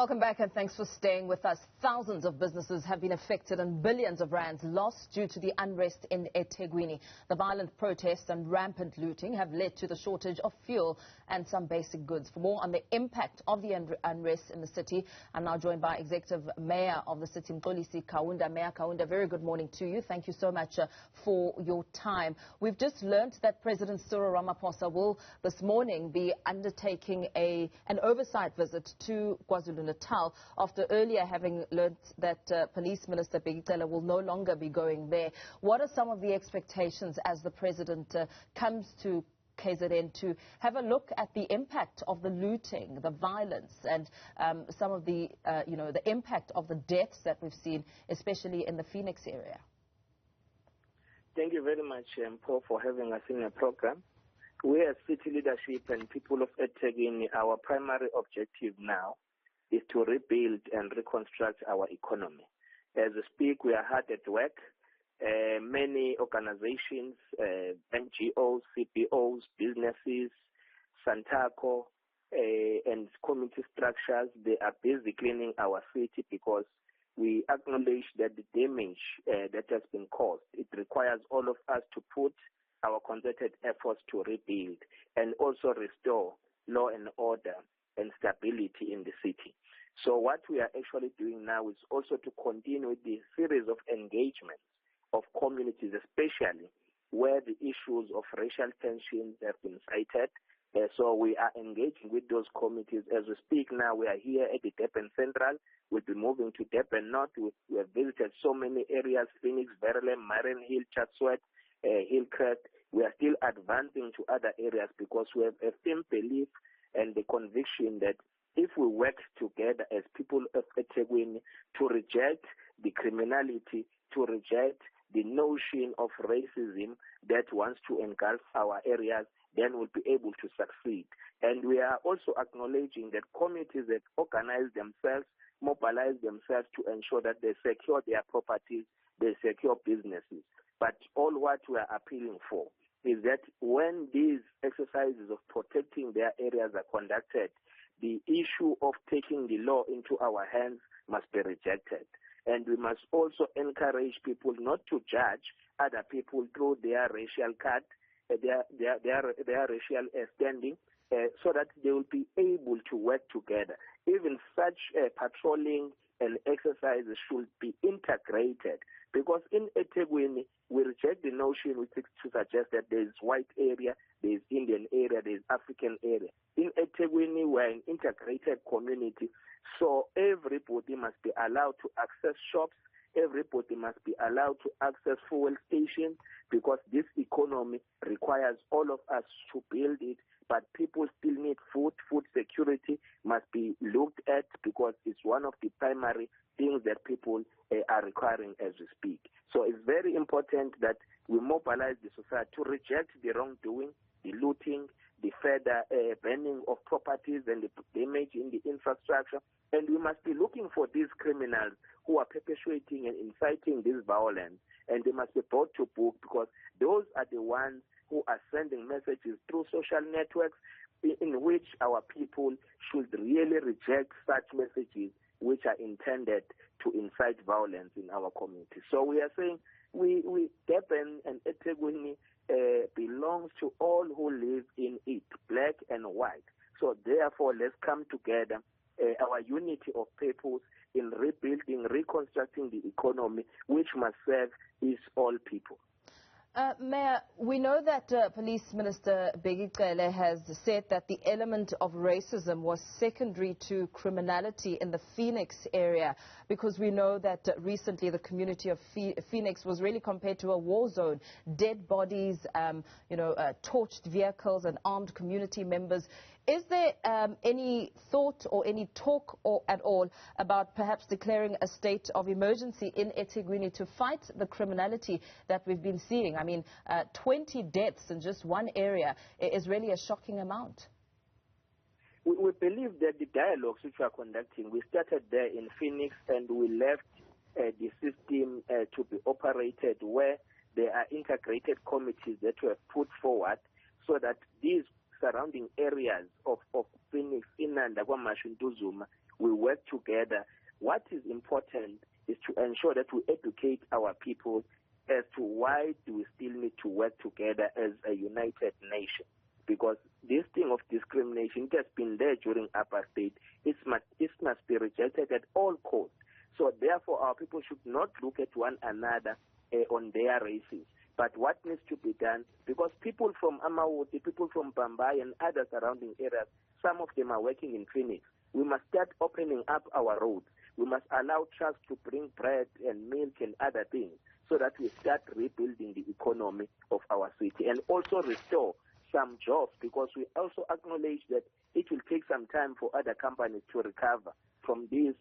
Welcome back and thanks for staying with us. Thousands of businesses have been affected and billions of rands lost due to the unrest in eThekwini. The violent protests and rampant looting have led to the shortage of fuel and some basic goods. For more on the impact of the unrest in the city, I'm now joined by Executive Mayor of the city, Mxolisi Kaunda. Mayor Kaunda, very good morning to you. Thank you so much for your time. We've just learnt that President Cyril Ramaphosa will this morning be undertaking an oversight visit to KwaZulu-Natal after earlier having learnt that Police Minister Bheki will no longer be going there. What are some of the expectations as the President comes to KZN to have a look at the impact of the looting, the violence, and some of the, the impact of the deaths that we've seen, especially in the Phoenix area? Thank you very much, Paul, for having us in the program. We as city leadership and people of eThekwini, our primary objective now is to rebuild and reconstruct our economy. As we speak, we are hard at work. Many organizations, NGOs, CPOs, businesses, Santaco, and community structures, they are busy cleaning our city because we acknowledge that the damage that has been caused, it requires all of us to put our concerted efforts to rebuild and also restore law and order and stability in the city. So what we are actually doing now is also to continue with the series of engagements of communities, especially where the issues of racial tensions have been cited. So we are engaging with those communities. As we speak now, we are here at the Durban Central. We'll be moving to Durban North. We have visited so many areas, Phoenix, Verulam, Marion Hill, Chatsworth, Hillcrest. We are still advancing to other areas because we have a firm belief and the conviction that if we work together as people of eThekwini to reject the criminality, to reject the notion of racism that wants to engulf our areas, then we'll be able to succeed. And we are also acknowledging that communities that organize themselves, mobilize themselves to ensure that they secure their properties, they secure businesses. But all what we are appealing for is that when these exercises of protecting their areas are conducted, the issue of taking the law into our hands must be rejected. And we must also encourage people not to judge other people through their racial card, their racial standing, so that they will be able to work together. Even such patrolling and exercises should be integrated, because in eThekwini, we reject the notion which is to suggest that there is white area, there is Indian area, there is African area. In eThekwini, we are an integrated community, so everybody must be allowed to access shops, everybody must be allowed to access fuel stations, because this economy requires all of us to build it, but people still need food. Food security must be looked at because it's one of the primary things that people are requiring as we speak. So it's very important that we mobilize the society to reject the wrongdoing, the looting, the further burning of properties and the damage in the infrastructure. And we must be looking for these criminals who are perpetuating and inciting this violence, and they must be brought to book, because those are the ones who are sending messages through social networks in which our people should really reject such messages which are intended to incite violence in our community. So we are saying Durban and eThekwini belongs to all who live in it, black and white. So therefore, let's come together, our unity of purpose in rebuilding, reconstructing the economy, which must serve is all people. Mayor, we know that Police Minister Bheki has said that the element of racism was secondary to criminality in the Phoenix area, because we know that recently the community of Phoenix was really compared to a war zone. Dead bodies, torched vehicles and armed community members. Is there any thought or any talk at all about perhaps declaring a state of emergency in eThekwini to fight the criminality that we've been seeing? I mean, 20 deaths in just one area is really a shocking amount. We believe that the dialogues which we are conducting, we started there in Phoenix and we left the system to be operated where there are integrated committees that were put forward so that these surrounding areas of Phoenix, Inanda, KwaMashu, Ntuzuma, we work together. What is important is to ensure that we educate our people as to why do we still need to work together as a united nation. Because this thing of discrimination has been there during apartheid. It must be rejected at all costs. So therefore, our people should not look at one another on their races. But what needs to be done, because people from Amaoti, people from Bambai and other surrounding areas, some of them are working in clinics. We must start opening up our roads. We must allow trucks to bring bread and milk and other things so that we start rebuilding the economy of our city and also restore some jobs, because we also acknowledge that it will take some time for other companies to recover from these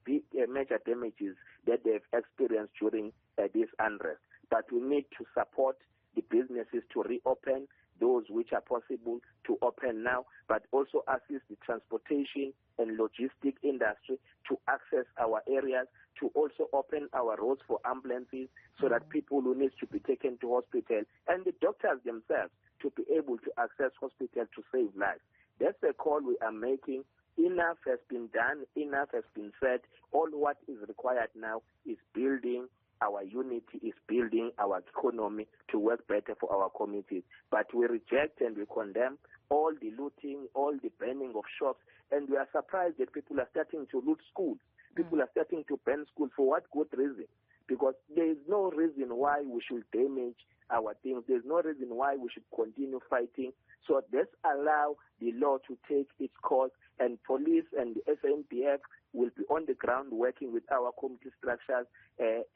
big major damages that they've experienced during this unrest. But we need to support the businesses to reopen, those which are possible to open now, but also assist the transportation and logistic industry to access our areas, to also open our roads for ambulances so that people who need to be taken to hospital and the doctors themselves to be able to access hospital to save lives. That's the call we are making. Enough has been done. Enough has been said. All what is required now is building our unity, is building our economy to work better for our communities. But we reject and we condemn all the looting, all the burning of shops, and we are surprised that people are starting to loot schools. People are starting to burn schools. For what good reason? Because there is no reason why we should damage our things. There's no reason why we should continue fighting. So let's allow the law to take its course, and police and the SNPF will be on the ground working with our community structures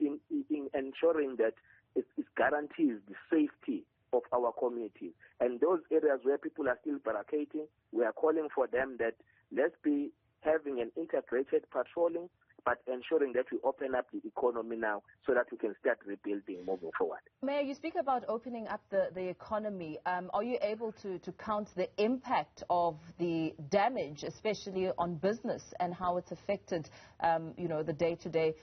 in ensuring that it guarantees the safety of our communities. And those areas where people are still barricading, we are calling for them that let's be having an integrated patrolling, but ensuring that we open up the economy now so that we can start rebuilding moving forward. Mayor, you speak about opening up the economy. Are you able to count the impact of the damage, especially on business, and how it's affected, the day-to-day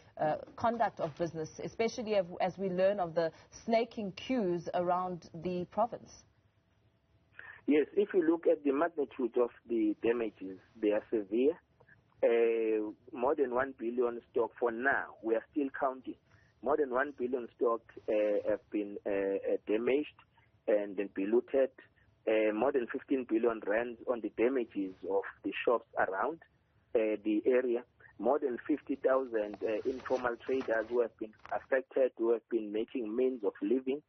conduct of business, especially as we learn of the snaking queues around the province? Yes, if you look at the magnitude of the damages, they are severe. More than 1 billion stock for now. We are still counting. More than 1 billion stock have been damaged and then be looted. More than 15 billion rands on the damages of the shops around the area. More than 50,000 informal traders who have been affected, who have been making means of living.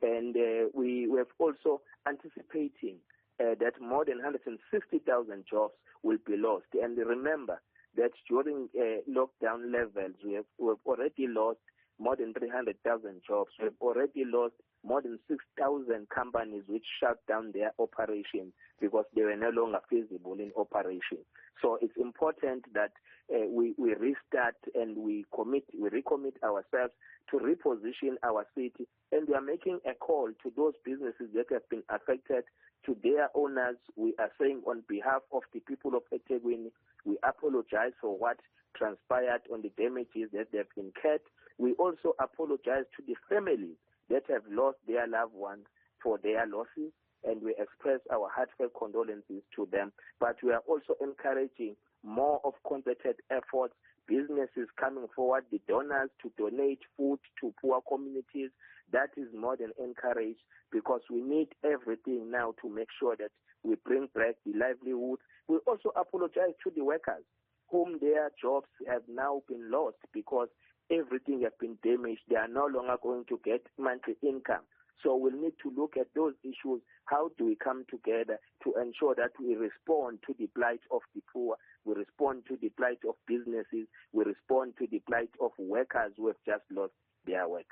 And we have also anticipating that more than 160,000 jobs will be lost. And remember that during lockdown levels, we have already lost more than 300,000 jobs. We have already lost more than 6,000 companies which shut down their operations because they were no longer feasible in operation. So it's important that we restart and we recommit ourselves to reposition our city. And we are making a call to those businesses that have been affected, to their owners. We are saying on behalf of the people of eThekwini, we apologize for what transpired on the damages that they've incurred. We also apologize to the families that have lost their loved ones for their losses, and we express our heartfelt condolences to them. But we are also encouraging more of concerted efforts, businesses coming forward, the donors to donate food to poor communities. That is more than encouraged, because we need everything now to make sure that we bring back the livelihood. We also apologize to the workers whom their jobs have now been lost because everything has been damaged. They are no longer going to get monthly income. So we'll need to look at those issues. How do we come together to ensure that we respond to the plight of the poor, we respond to the plight of businesses, we respond to the plight of workers who have just lost their work?